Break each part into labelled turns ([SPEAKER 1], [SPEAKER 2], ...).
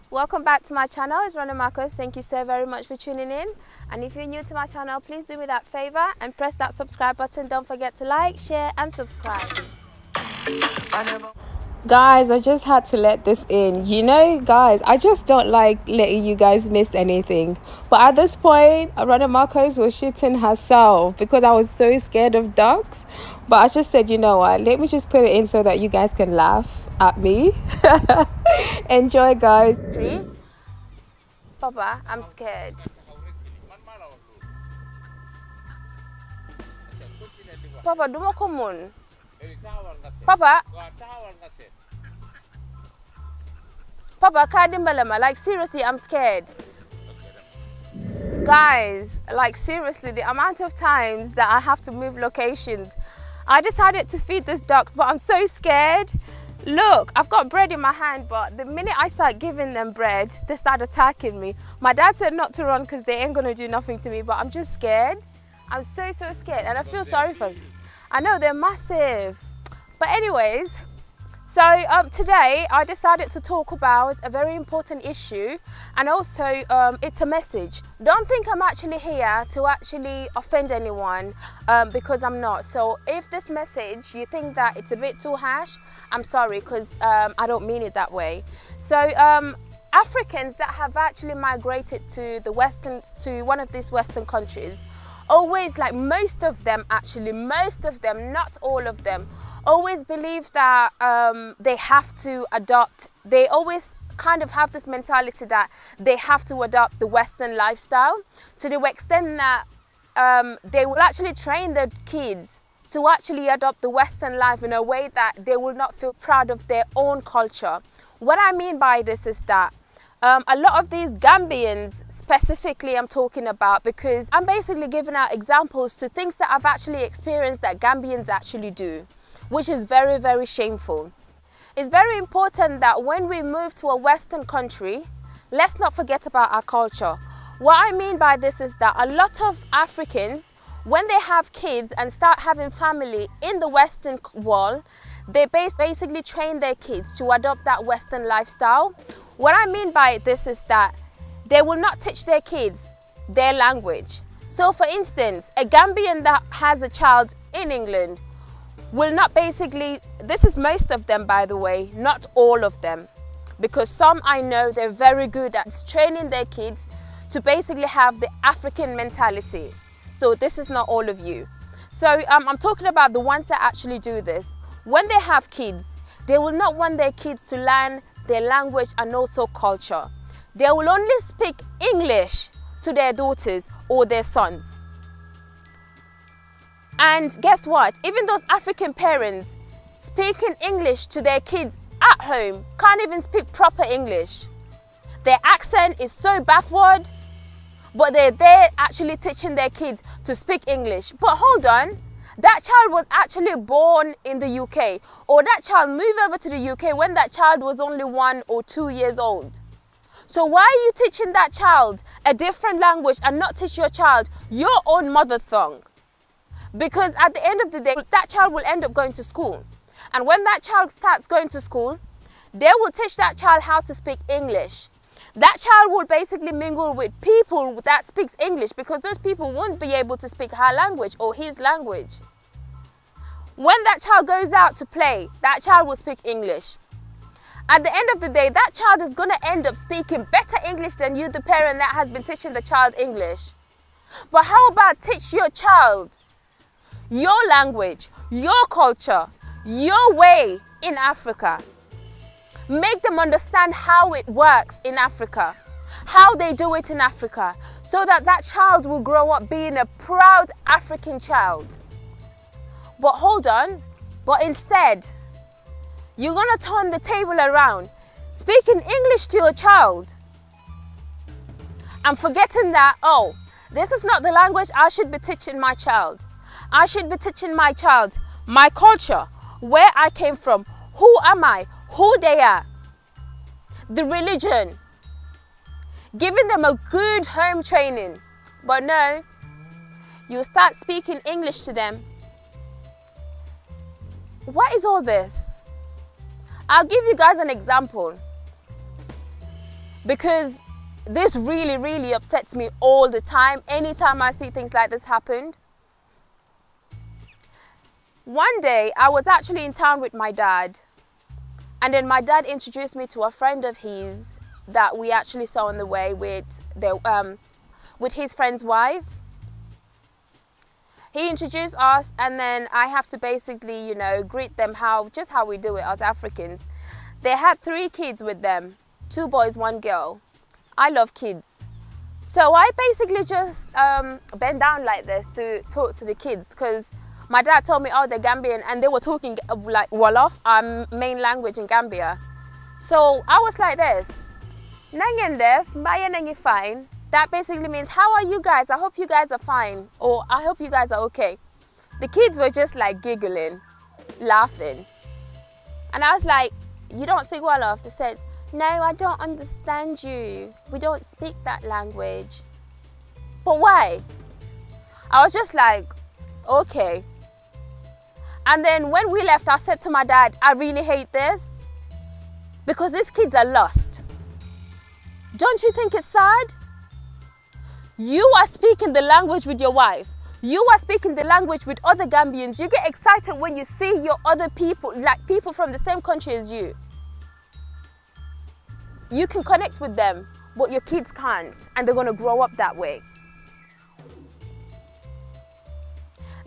[SPEAKER 1] Welcome back to my channel. It's Rene Marcus. Thank you so very much for tuning in. And if you're new to my channel, please do me that favor and press that subscribe button. Don't forget to like, share and subscribe. Guys, I just had to let this in. You know, guys, I just don't like letting you guys miss anything. But at this point, Rene Marcus was shitting herself because I was so scared of dogs. But I just said, you know what, let me just put it in so that you guys can laugh at me. Enjoy, guys. Papa, I'm scared. Papa, do come on. Papa. Papa, Kadimbalama, like seriously, I'm scared. Guys, like seriously, the amount of times that I have to move locations. I decided to feed these ducks, but I'm so scared. Look, I've got bread in my hand, but the minute I start giving them bread, they start attacking me. My dad said not to run because they ain't gonna do nothing to me, but I'm just scared. I'm so scared, and I feel sorry for them. I know they're massive. But anyways, so today I decided to talk about a very important issue, and also it's a message. Don't think I'm actually here to actually offend anyone, because I'm not. So if this message, you think that it's a bit too harsh, I'm sorry, because I don't mean it that way. So Africans that have actually migrated to one of these Western countries, always, like most of them, not all of them, always believe that they have to adopt. They always kind of have this mentality that they have to adopt the Western lifestyle, to the extent that they will actually train their kids to actually adopt the Western life in a way that they will not feel proud of their own culture. What I mean by this is that a lot of these Gambians, specifically I'm talking about, because I'm basically giving out examples to things that I've actually experienced that Gambians actually do, which is very, very shameful. It's very important that when we move to a Western country, let's not forget about our culture. What I mean by this is that a lot of Africans, when they have kids and start having family in the Western world, they basically train their kids to adopt that Western lifestyle. What I mean by this is that they will not teach their kids their language. So for instance, a Gambian that has a child in England will not basically, this is most of them by the way, not all of them, because some I know they're very good at training their kids to basically have the African mentality. So this is not all of you. So I'm talking about the ones that actually do this. When they have kids, they will not want their kids to learn their language and also culture. They will only speak English to their daughters or their sons. And guess what? Even those African parents speaking English to their kids at home can't even speak proper English. Their accent is so backward, but they're there actually teaching their kids to speak English. But hold on, that child was actually born in the UK, or that child moved over to the UK when that child was only 1 or 2 years old. So why are you teaching that child a different language and not teach your child your own mother tongue? Because at the end of the day, that child will end up going to school. And when that child starts going to school, they will teach that child how to speak English. That child will basically mingle with people that speaks English, because those people won't be able to speak her language or his language. When that child goes out to play, that child will speak English. At the end of the day, that child is going to end up speaking better English than you, the parent that has been teaching the child English. But how about teach your child your language, your culture, your way in Africa? Make them understand how it works in Africa, how they do it in Africa, so that that child will grow up being a proud African child. But hold on, but instead, you're gonna turn the table around, speaking English to your child, and forgetting that, oh, this is not the language I should be teaching my child. I should be teaching my child my culture, where I came from, who am I, who they are, the religion, giving them a good home training. But no, you start speaking English to them. What is all this? I'll give you guys an example. because this really, really upsets me all the time, anytime I see things like this happen. One day, I was actually in town with my dad, and then my dad introduced me to a friend of his that we actually saw on the way with his friend's wife. He introduced us, and then I have to basically, you know, greet them just how we do it as Africans. They had 3 kids with them, 2 boys, 1 girl. I love kids. So I basically just bent down like this to talk to the kids, because my dad told me, oh, they're Gambian, and they were talking like Wolof, our main language in Gambia. So I was like this, Nangen def, mbaye nangi fine. That basically means, how are you guys? I hope you guys are fine, or I hope you guys are okay. The kids were just like giggling, laughing. And I was like, you don't speak Wolof? They said, no, I don't understand you. We don't speak that language. But why? I was just like, okay. And then when we left, I said to my dad, I really hate this, because these kids are lost. Don't you think it's sad? You are speaking the language with your wife. You are speaking the language with other Gambians. You get excited when you see your other people, like people from the same country as you. You can connect with them, but your kids can't, and they're going to grow up that way.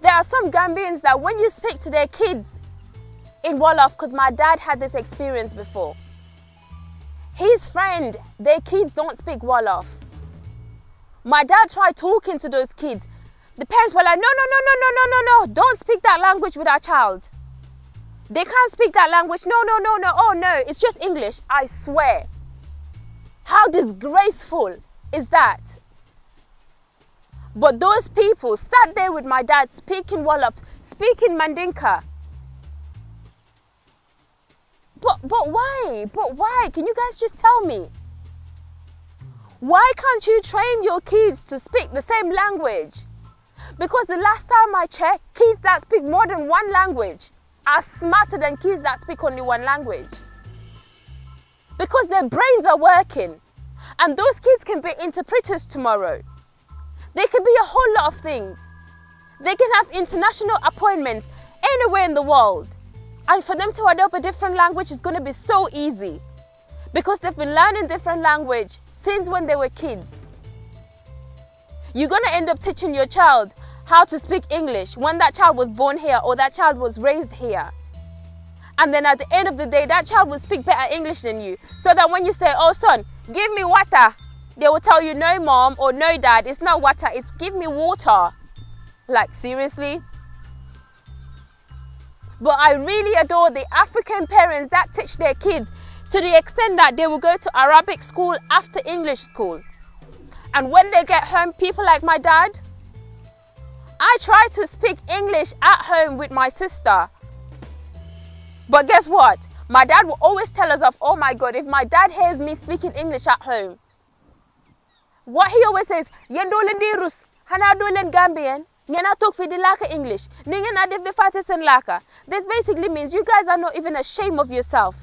[SPEAKER 1] There are some Gambians that when you speak to their kids in Wolof, because my dad had this experience before, his friend, their kids don't speak Wolof. My dad tried talking to those kids. The parents were like, no, don't speak that language with our child. They can't speak that language. No, oh no, it's just English, I swear. How disgraceful is that? But those people sat there with my dad speaking Wolof, speaking Mandinka. But why? But why? Can you guys just tell me? Why can't you train your kids to speak the same language? Because the last time I checked, kids that speak more than 1 language are smarter than kids that speak only 1 language. Because their brains are working. And those kids can be interpreters tomorrow. They can be a whole lot of things. They can have international appointments anywhere in the world. And for them to adopt a different language is going to be so easy. Because they've been learning different language since when they were kids. You're going to end up teaching your child how to speak English when that child was born here or that child was raised here. And then at the end of the day, that child will speak better English than you. So that when you say, oh son, give me water, they will tell you, no mom or no dad, it's not water, it's give me water. Like, seriously? But I really adore the African parents that teach their kids to the extent that they will go to Arabic school after English school. And when they get home, people like my dad, I try to speak English at home with my sister. But guess what? My dad will always tell us, oh my God, if my dad hears me speaking English at home, what he always says, yen dolen di Rus, hana dolen Gambian, ngena talk fi di laka English, ningena def de fatisen laka. This basically means you guys are not even ashamed of yourself.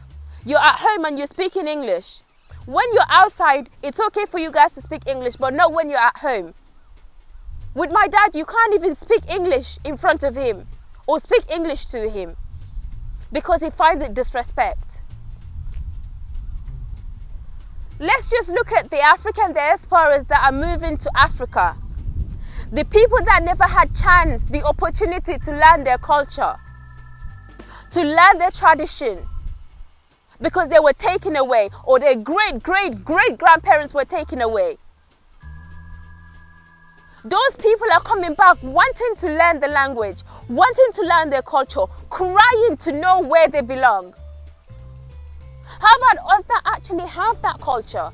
[SPEAKER 1] You're at home and you're speaking English. When you're outside, it's okay for you guys to speak English, but not when you're at home. With my dad, you can't even speak English in front of him or speak English to him because he finds it disrespect. Let's just look at the African diasporas that are moving to Africa. The people that never had chance, the opportunity to learn their culture, to learn their tradition, because they were taken away or their great-great-great-grandparents were taken away. Those people are coming back wanting to learn the language, wanting to learn their culture, crying to know where they belong. How about us that actually have that culture?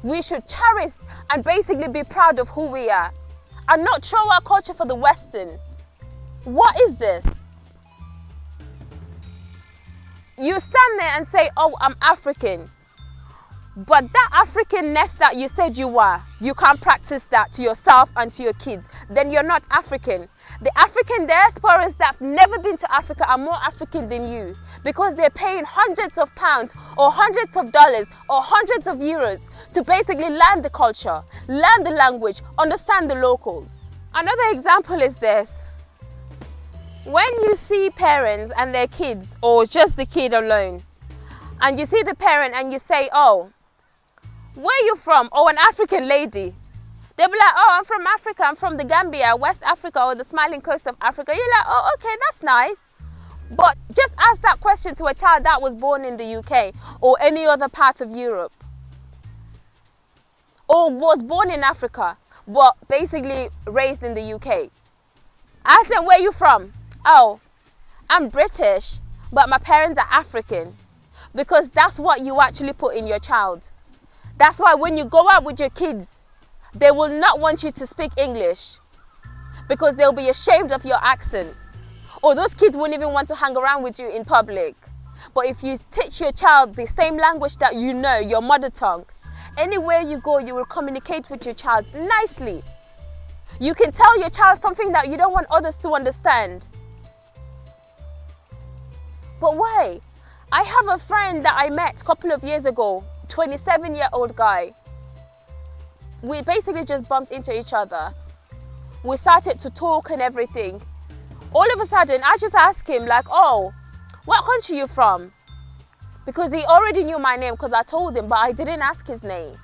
[SPEAKER 1] We should cherish and basically be proud of who we are and not throw our culture for the Western. What is this? You stand there and say, oh, I'm African. But that Africanness that you said you were, you can't practice that to yourself and to your kids. Then you're not African. The African diasporas that have never been to Africa are more African than you, because they're paying hundreds of pounds or hundreds of dollars or hundreds of euros to basically learn the culture, learn the language, understand the locals. Another example is this. When you see parents and their kids, or just the kid alone, and you see the parent and you say, oh, where are you from? Oh, an African lady. They'll be like, oh, I'm from Africa. I'm from the Gambia, West Africa, or the smiling coast of Africa. You're like, oh, okay, that's nice. But just ask that question to a child that was born in the UK or any other part of Europe, or was born in Africa, but basically raised in the UK. Ask them, where are you from? Oh, I'm British, but my parents are African. Because that's what you actually put in your child. That's why when you go out with your kids, they will not want you to speak English, because they'll be ashamed of your accent. Or those kids won't even want to hang around with you in public. But if you teach your child the same language that you know, your mother tongue, anywhere you go, you will communicate with your child nicely. You can tell your child something that you don't want others to understand. But why? I have a friend that I met a couple of years ago, 27-year-old guy. We basically just bumped into each other. We started to talk and everything. All of a sudden, I just asked him like, oh, what country are you from? Because he already knew my name because I told him, but I didn't ask his name.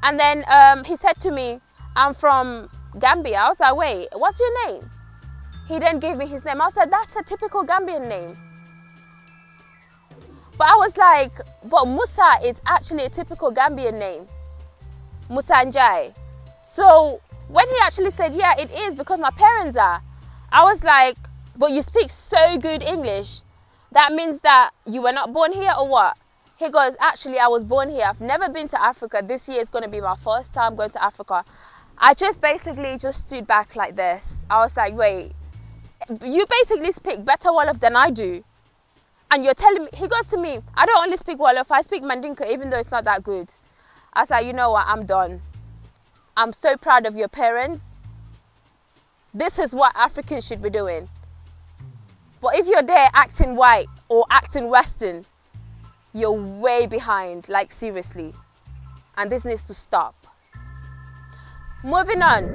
[SPEAKER 1] And then he said to me, I'm from Gambia. I was like, wait, what's your name? He then gave me his name. I was like, that's a typical Gambian name. But I was like, but Musa is actually a typical Gambian name. Musa Njai. So when he actually said, yeah, it is because my parents are, I was like, but you speak so good English. That means that you were not born here or what? He goes, actually, I was born here. I've never been to Africa. This year is going to be my first time going to Africa. I just basically just stood back like this. I was like, wait, you basically speak better Wolof than I do. And you're telling me, he goes to me, I don't only speak Wolof, I speak Mandinka, even though it's not that good. I was like, you know what, I'm done. I'm so proud of your parents. This is what Africans should be doing. But if you're there acting white or acting Western, you're way behind, like seriously. And this needs to stop. Moving on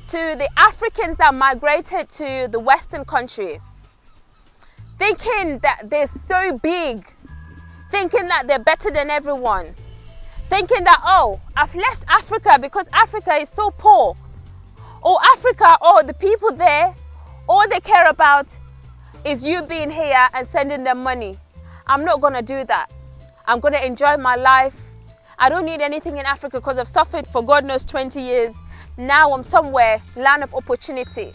[SPEAKER 1] to the Africans that migrated to the Western country, thinking that they're so big, thinking that they're better than everyone, thinking that, oh, I've left Africa because Africa is so poor, or Africa, or the people there, all they care about is you being here and sending them money. I'm not going to do that. I'm going to enjoy my life. I don't need anything in Africa because I've suffered for God knows 20 years. Now I'm somewhere, land of opportunity.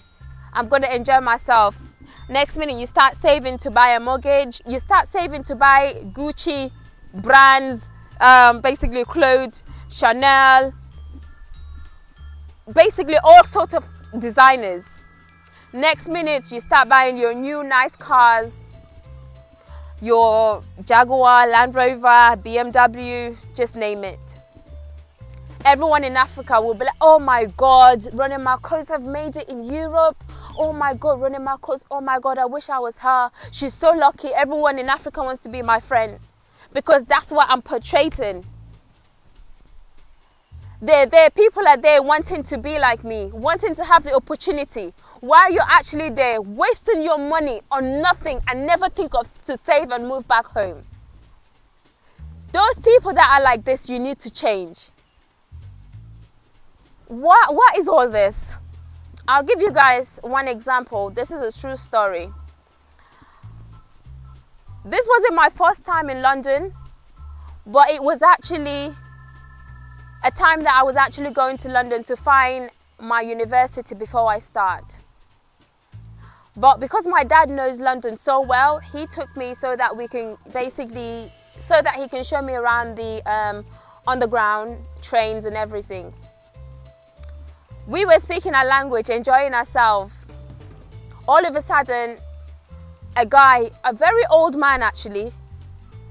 [SPEAKER 1] I'm going to enjoy myself. Next minute, you start saving to buy a mortgage. You start saving to buy Gucci brands, basically clothes, Chanel, basically all sorts of designers. Next minute, you start buying your new nice cars, your Jaguar, Land Rover, BMW, just name it. Everyone in Africa will be like, oh my God, Rene Marcus have made it in Europe. Oh my God, Rene Marcus, oh my God, I wish I was her. She's so lucky. Everyone in Africa wants to be my friend because that's what I'm portraying. There people are there wanting to be like me, wanting to have the opportunity, while you're actually there wasting your money on nothing and never think of to save and move back home. Those people that are like this, you need to change. What is all this? I'll give you guys one example. This is a true story. This wasn't my first time in London, but it was actually a time that I was actually going to London to find my university before I start. But because my dad knows London so well, he took me so that we can basically, so that he can show me around the underground trains and everything. We were speaking our language, enjoying ourselves. All of a sudden, a guy, a very old man actually,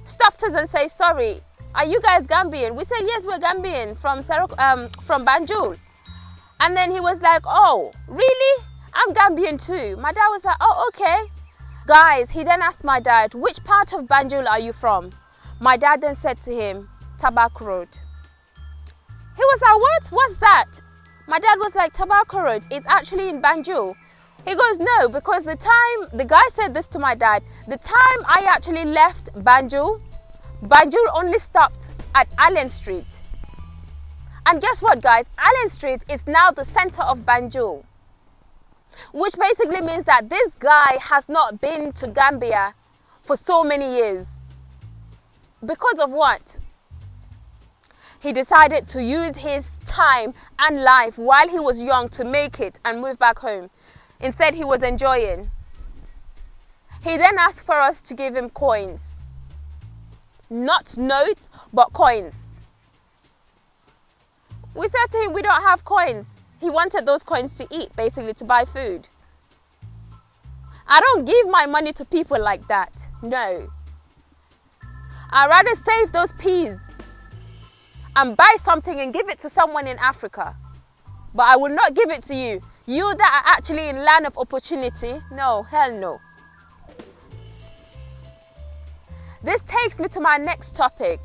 [SPEAKER 1] stopped us and said, sorry, are you guys Gambian? We said, yes, we're Gambian from Banjul. And then he was like, oh, really? I'm Gambian too. My dad was like, oh, okay. Guys, he then asked my dad, which part of Banjul are you from? My dad then said to him, Tobacco Road. He was like, what? What's that? My dad was like, Tobacco Road, it's actually in Banjul. He goes, no, because the guy said this to my dad, the time I actually left Banjul only stopped at Allen Street. And guess what, guys? Allen Street is now the center of Banjul. Which basically means that this guy has not been to Gambia for so many years. Because of what? He decided to use his time and life while he was young to make it and move back home. Instead, he was enjoying. He then asked for us to give him coins. Not notes, but coins. We said to him, we don't have coins. He wanted those coins to eat, basically to buy food. I don't give my money to people like that. No. I'd rather save those peas and buy something and give it to someone in Africa. But I will not give it to you. You that are actually in land of opportunity. No, hell no. This takes me to my next topic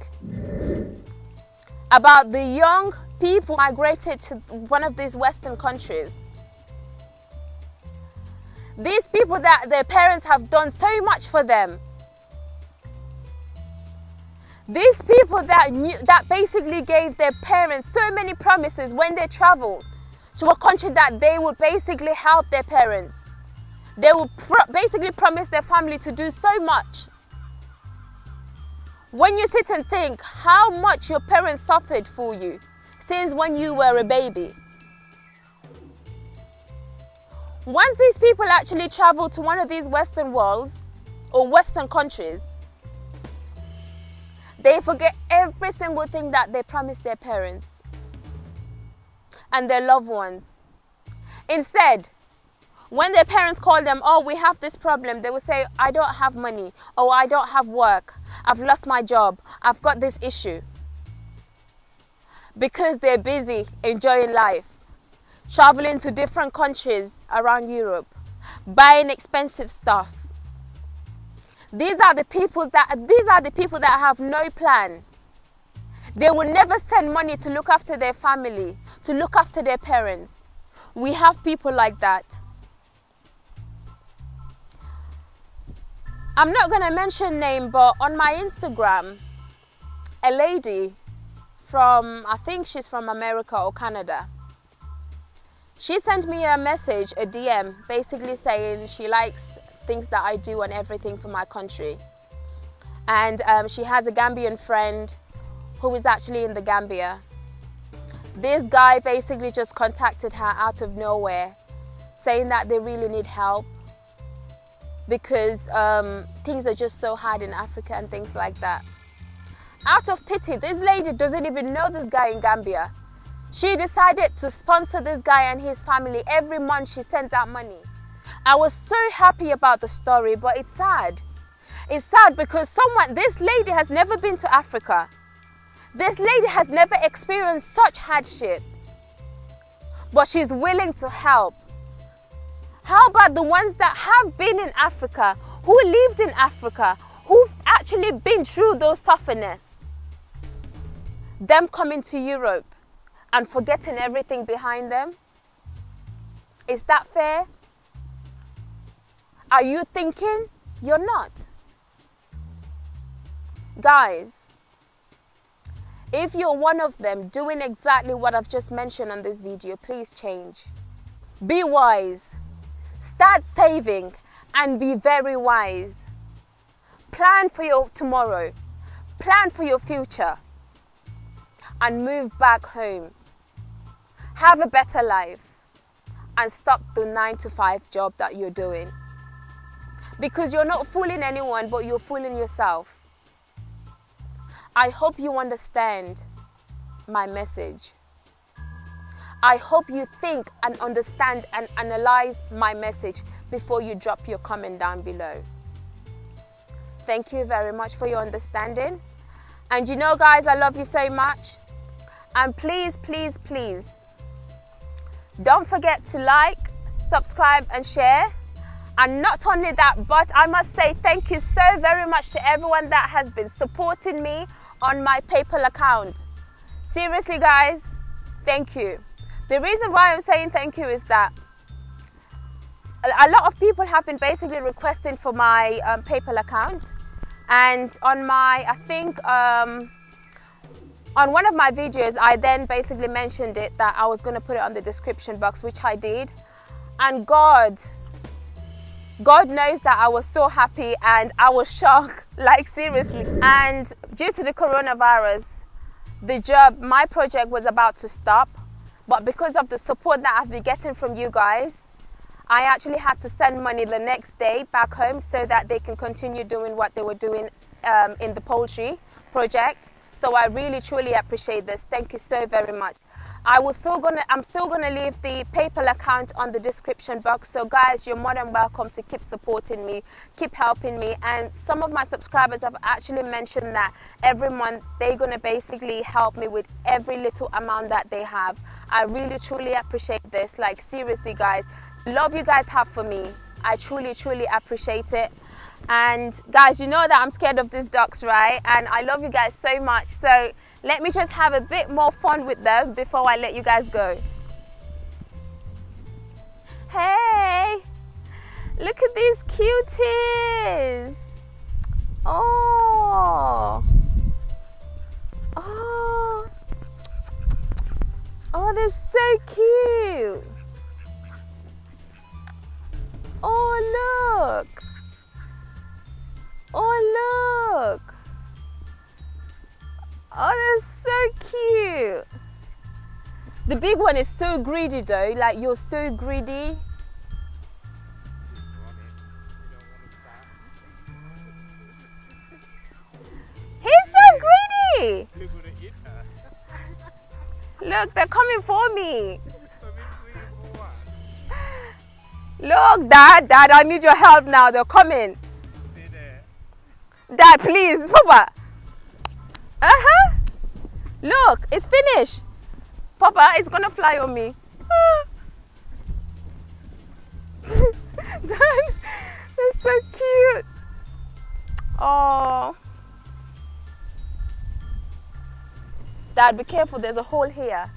[SPEAKER 1] about the young people migrated to one of these Western countries. These people that their parents have done so much for them. These people that basically gave their parents so many promises when they traveled to a country that they would basically help their parents. They would basically promise their family to do so much. When you sit and think how much your parents suffered for you since when you were a baby. Once these people actually travel to one of these Western worlds or Western countries, they forget every single thing that they promised their parents and their loved ones. Instead, when their parents call them, oh, we have this problem, they will say, I don't have money, oh, I don't have work, I've lost my job, I've got this issue. Because they're busy enjoying life, traveling to different countries around Europe, buying expensive stuff. These are the people that have no plan. They will never send money to look after their family, to look after their parents. We have people like that. I'm not going to mention name, but on my Instagram, a lady from, I think she's from America or Canada, she sent me a message, a DM, basically saying she likes things that I do and everything for my country. And she has a Gambian friend who is actually in the Gambia. This guy basically just contacted her out of nowhere, saying that they really need help because things are just so hard in Africa and things like that. Out of pity, this lady doesn't even know this guy in Gambia. She decided to sponsor this guy and his family. Every month she sends out money. I was so happy about the story, but it's sad. It's sad because this lady has never been to Africa. This lady has never experienced such hardship, but she's willing to help. How about the ones that have been in Africa, who lived in Africa, who've actually been through those sufferness? Them coming to Europe and forgetting everything behind them? Is that fair? Are you thinking? You're not. Guys, if you're one of them doing exactly what I've just mentioned on this video, please change. Be wise. Start saving and be very wise. Plan for your tomorrow. Plan for your future. And move back home. Have a better life. And stop the 9-to-5 job that you're doing. Because you're not fooling anyone, but you're fooling yourself. I hope you understand my message. I hope you think and understand and analyze my message before you drop your comment down below. Thank you very much for your understanding. And you know, guys, I love you so much. And please, please, please, don't forget to like, subscribe and share. And not only that, but I must say thank you so very much to everyone that has been supporting me on my PayPal account. Seriously, guys, thank you. The reason why I'm saying thank you is that a lot of people have been basically requesting for my PayPal account. And on my, I think, on one of my videos, I then basically mentioned it, that I was going to put it on the description box, which I did. And God knows that I was so happy and I was shocked, like seriously. And due to the coronavirus, my project was about to stop. But because of the support that I've been getting from you guys, I actually had to send money the next day back home so that they can continue doing what they were doing in the poultry project. So I really truly appreciate this. Thank you so very much. I'm still gonna leave the PayPal account on the description box. So guys, you're more than welcome to keep supporting me, keep helping me. And some of my subscribers have actually mentioned that every month they're gonna basically help me with every little amount that they have. I really truly appreciate this. Like seriously, guys, the love you guys have for me, I truly truly appreciate it. And guys, you know that I'm scared of these ducks, right? And I love you guys so much. So let me just have a bit more fun with them before I let you guys go. Hey, look at these cuties. Oh, oh, oh, they're so cute. Oh, look. Oh, look. Oh, that's so cute. The big one is so greedy though, like you're so greedy. He's so greedy. Look, they're coming for me. Look, Dad, I need your help now. They're coming. Dad, please, Papa. Look, it's finished. Papa, it's gonna fly on me. That's so cute. Oh. Dad, be careful, there's a hole here.